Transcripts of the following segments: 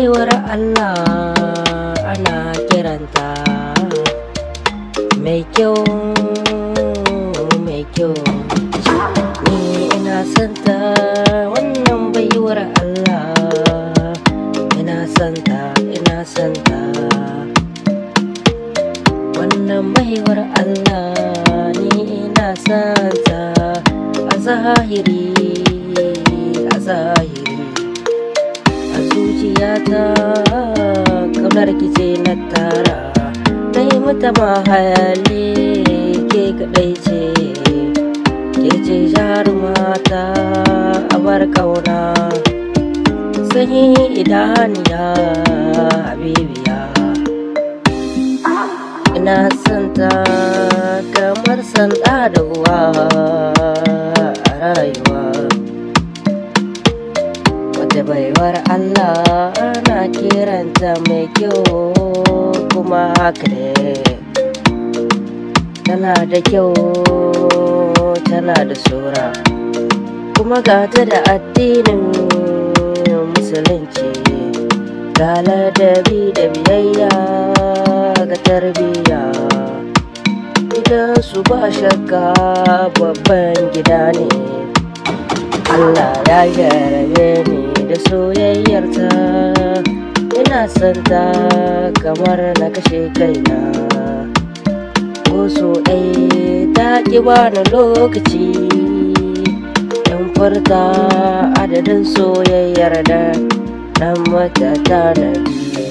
baiwar Allah ana kiranta mai kyau mai kyau. Ni ina santa wannan baiwar Allah, ina santa wannan baiwar Allah, ni ina santa a zahiri a zuciyata kaunar kice na tara dai mata mahali ke kadai ce, ke ce jarumata a bar kauna sanyi idaniya habibiya. Ina santa kamar sanda da uwa a rayuwa. Wata baiwar Allah ana kiranta mai kyau kuma haka ne, tana da kyau tana da sura kuma gata da addinin musulunci, ga ladabi da biyayya ga tarbiyya. Gidan su ba shakka babban gida ne, Allah ya jarabe ni da soyayyarta. Ina santa kamar na kashe kaina, ko so ɗaya ta ƙi bani lokaci in furta adadin soyayyar da nan mata tanadi.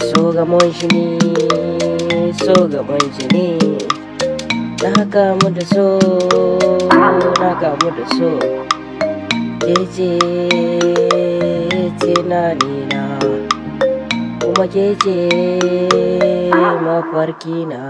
So gamon shi ne, so gamon shi ne, na kamu da so, na kamu da so. Kece tunanina kuma kece mafarkina.